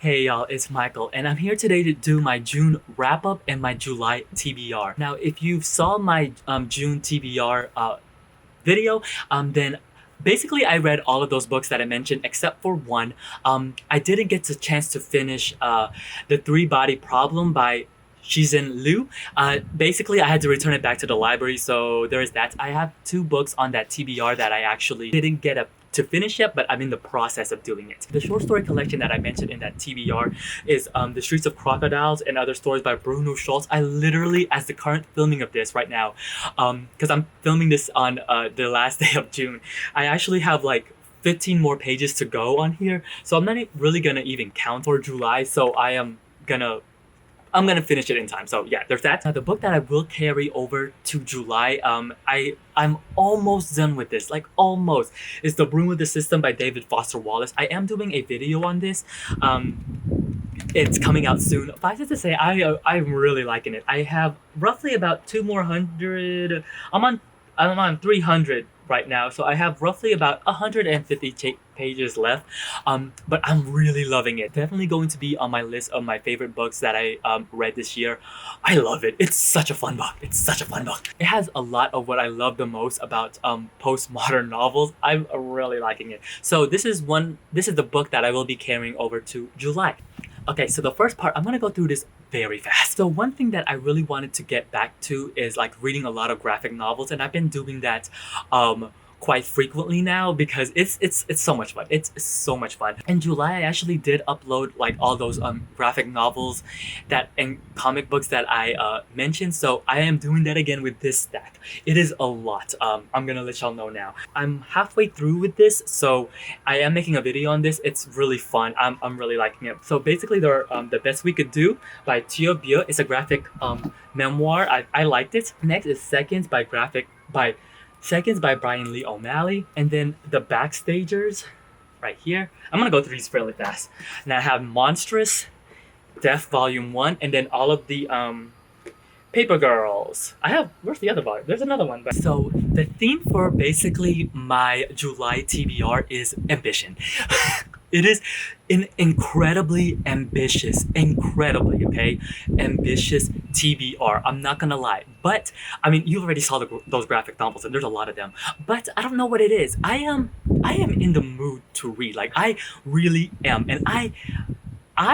Hey y'all, it's Michael, and I'm here today to do my June wrap up and my July TBR. Now, if you saw my June TBR video, then basically I read all of those books that I mentioned except for one. I didn't get the chance to finish The Three Body Problem by Shizhen Liu. Basically, I had to return it back to the library, so there is that. I have two books on that TBR that I actually didn't get to finish yet, but I'm in the process of doing it. The short story collection that I mentioned in that TBR is The Streets of Crocodiles and Other Stories by Bruno Schultz. I literally, as the current filming of this right now, because I'm filming this on the last day of June, I actually have like 15 more pages to go on here, so I'm not really gonna even count for July, so I'm gonna finish it in time. So yeah, there's that. Now the book that I will carry over to July, I'm almost done with this. Like almost. It's The Broom of the System by David Foster Wallace. I am doing a video on this. It's coming out soon. But I have to say, I'm really liking it. I have roughly about two more hundred. I'm on 300 right now, so I have roughly about 150 pages left. But I'm really loving it. Definitely going to be on my list of my favorite books that I read this year. I love it. It's such a fun book. It's such a fun book. It has a lot of what I love the most about postmodern novels. I'm really liking it. So this is the book that I will be carrying over to July. Okay, so the first part, I'm gonna go through this very fast. So one thing that I really wanted to get back to is like reading a lot of graphic novels, and I've been doing that quite frequently now because it's so much fun. It's so much fun. In July, I actually did upload like all those graphic novels that and comic books that I mentioned. So I am doing that again with this stack. It is a lot. I'm gonna let y'all know now. I'm halfway through with this, so I am making a video on this. It's really fun. I'm really liking it. So basically, they're The Best We Could Do by Tia Bieu. It's a graphic memoir. I liked it. Next is Seconds by Brian Lee O'Malley, and then The Backstagers right here. I'm gonna go through these fairly fast. And I have Monstrous, Death Volume 1, and then all of the Paper Girls. Where's the other volume? There's another one. So the theme for basically my July TBR is ambition. It is an incredibly ambitious, okay, ambitious TBR. I'm not gonna lie, but I mean, you already saw those graphic novels, and there's a lot of them. But I don't know what it is. I am in the mood to read. Like I really am, and I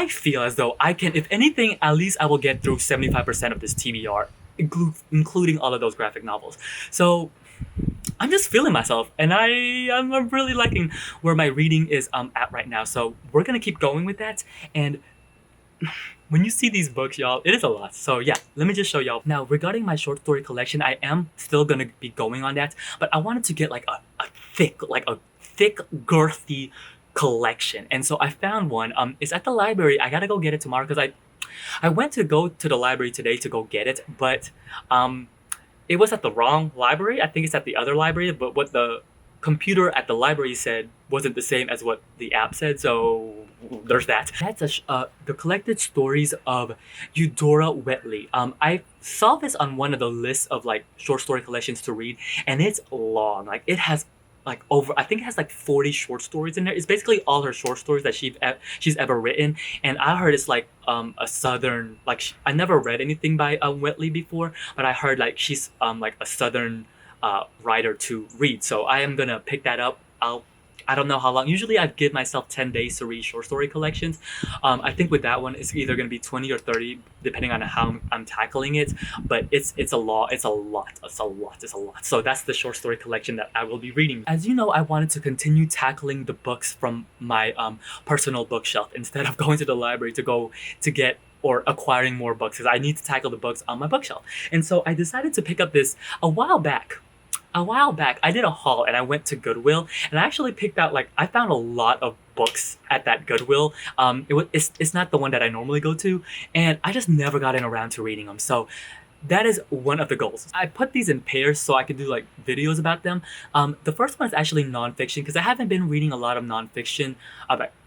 feel as though I can. If anything, at least I will get through 75% of this TBR, including all of those graphic novels. So I'm just feeling myself, and I'm really liking where my reading is at right now. So we're gonna keep going with that. And when you see these books, y'all, it is a lot. So yeah, let me just show y'all. Now regarding my short story collection, I am still gonna be going on that, but I wanted to get like a thick, girthy collection. And so I found one. It's at the library. I gotta go get it tomorrow because I went to go to the library today to go get it, but it was at the wrong library. I think it's at the other library, but what the computer at the library said wasn't the same as what the app said, so there's that. That's the collected stories of Eudora Wheatley. I saw this on one of the lists of like short story collections to read, and it's long. Like it has I think it has like 40 short stories in there. It's basically all her short stories that she's ever written. And I heard it's like a southern, like I never read anything by Whitley before, but I heard like she's like a southern writer to read. So I am gonna pick that up. I don't know how long. Usually I give myself 10 days to read short story collections. I think with that one, it's either going to be 20 or 30, depending on how I'm tackling it. But it's a lot. So that's the short story collection that I will be reading. As you know, I wanted to continue tackling the books from my personal bookshelf instead of going to the library to get or acquiring more books, because I need to tackle the books on my bookshelf. And so I decided to pick up this a while back. I did a haul and I went to Goodwill, and I actually picked out I found a lot of books at that Goodwill. It's not the one that I normally go to, and I just never gotten around to reading them. So that is one of the goals. I put these in pairs so I could do like videos about them. The first one is actually nonfiction because I haven't been reading a lot of nonfiction,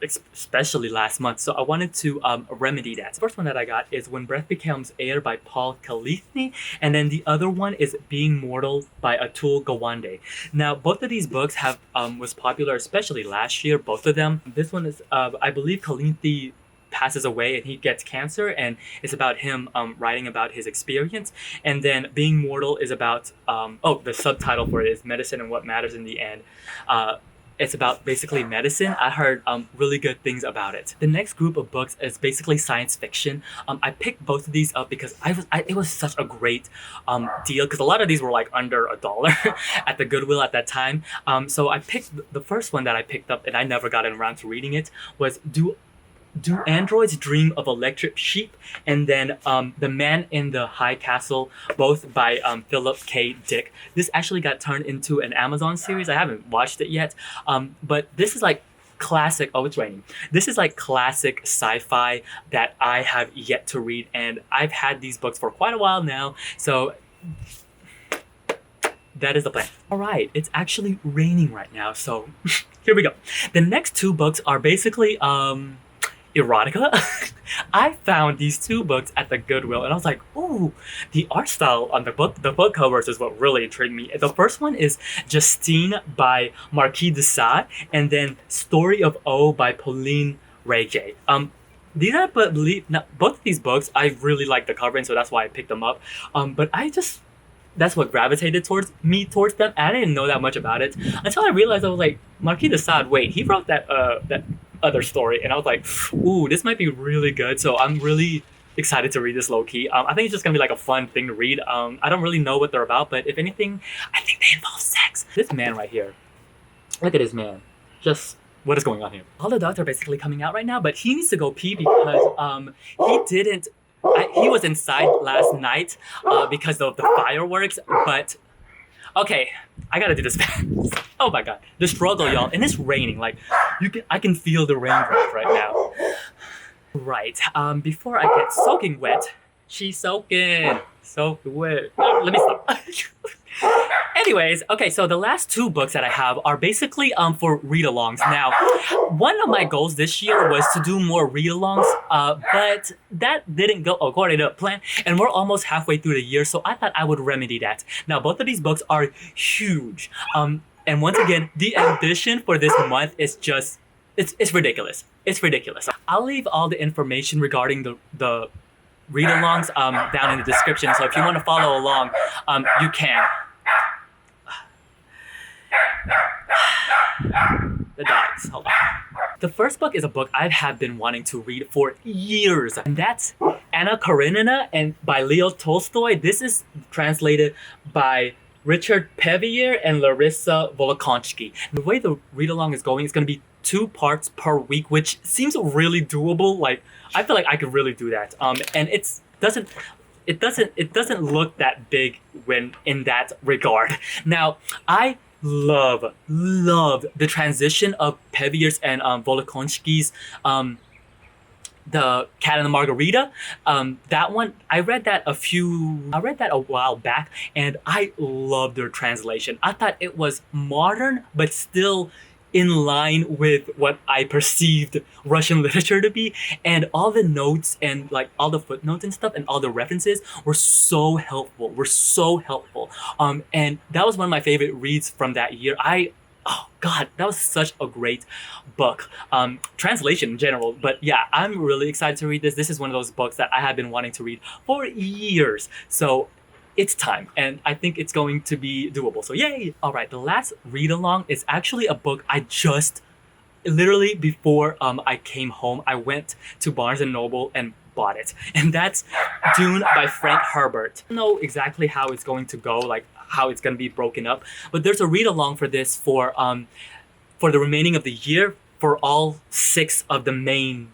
especially last month. So I wanted to remedy that. The first one that I got is When Breath Becomes Air by Paul Kalithny, and then the other one is Being Mortal by Atul Gawande. Now both of these books was popular, especially last year. Both of them. This one is I believe Kalithny passes away and he gets cancer, and it's about him writing about his experience. And then Being Mortal is about the subtitle for it is Medicine and What Matters in the End. It's about basically medicine. I heard really good things about it. The next group of books is basically science fiction. I picked both of these up because it was such a great deal, because a lot of these were like under $1 at the Goodwill at that time. So I picked the first one that I picked up, and I never got around to reading it, was Do Androids Dream of Electric Sheep? And then The Man in the High Castle, both by Philip K. Dick. This actually got turned into an Amazon series. I haven't watched it yet, but this is like classic. Oh, it's raining. This is like classic sci-fi that I have yet to read, and I've had these books for quite a while now, so that is the plan. All right, it's actually raining right now, so here we go. The next two books are basically erotica. I found these two books at the Goodwill, and I was like, ooh, the art style on the book covers is what really intrigued me. The first one is Justine by Marquis de Sade, and then Story of O by Pauline Rege. These I believe, both of these books, I really like the cover, and so that's why I picked them up. But that's what gravitated towards them. And I didn't know that much about it until I realized, I was like, Marquis de Sade, wait, he wrote that other story, and I was like, ooh, this might be really good. So I'm really excited to read this low-key. I think it's just gonna be like a fun thing to read. I don't really know what they're about, but if anything, I think they involve sex. This man right here, look at this man. Just what is going on here? All the dogs are basically coming out right now, but he needs to go pee because he was inside last night because of the fireworks, but okay, I gotta do this fast. Oh my god, the struggle, y'all, and it's raining. Like, I can feel the raindrops right now. Right, before I get soaking wet, she's soaking wet. Let me stop. Anyways, okay, so the last two books that I have are basically for read-alongs. Now, one of my goals this year was to do more read-alongs, but that didn't go according to plan, and we're almost halfway through the year, so I thought I would remedy that. Now, both of these books are huge, and once again, the ambition for this month is just, it's ridiculous. It's ridiculous. I'll leave all the information regarding the read-alongs down in the description, so if you want to follow along, you can. The dogs, hold on. The first book is a book I have been wanting to read for years, and that's Anna Karenina and by Leo Tolstoy. This is translated by Richard Pevier and Larissa Volokonsky. The way the read-along is going is going to be 2 parts per week, which seems really doable. Like, I feel like I could really do that. And it doesn't look that big when in that regard. Now, I love the transition of Pevier's and Volokonsky's The Cat and the Margarita. That one, I read that a while back, and I loved their translation. I thought it was modern, but still in line with what I perceived Russian literature to be, and all the notes and like all the footnotes and stuff and all the references were so helpful. And that was one of my favorite reads from that year. Oh god, that was such a great book. Translation in general, but yeah, I'm really excited to read this. This is one of those books that I have been wanting to read for years. So it's time, and I think it's going to be doable, so yay! Alright, the last read-along is actually a book I just, literally before I came home, I went to Barnes & Noble and bought it, and that's Dune by Frank Herbert. I don't know exactly how it's going to go, like how it's going to be broken up, but there's a read-along for this for the remaining of the year for all 6 of the main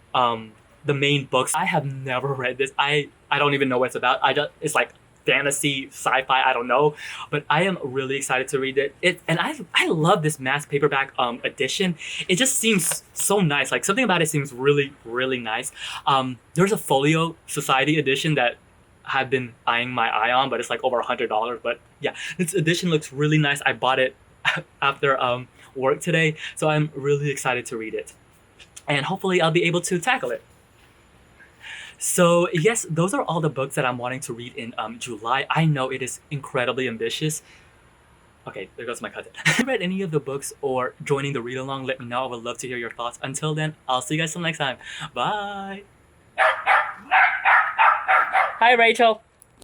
books. I have never read this. I don't even know what it's about. It's like fantasy, sci-fi, I don't know, but I am really excited to read it. And I love this mass paperback edition. It just seems so nice. Like, something about it seems really, really nice. There's a Folio Society edition that I've been eyeing my eye on, but it's like over $100. But yeah, this edition looks really nice. I bought it after work today, so I'm really excited to read it. And hopefully I'll be able to tackle it. So yes, those are all the books that I'm wanting to read in July. I know it is incredibly ambitious. Okay, there goes my cousin. If you read any of the books or joining the read along, let me know. I would love to hear your thoughts. Until then, I'll see you guys till next time. Bye. Hi, Rachel.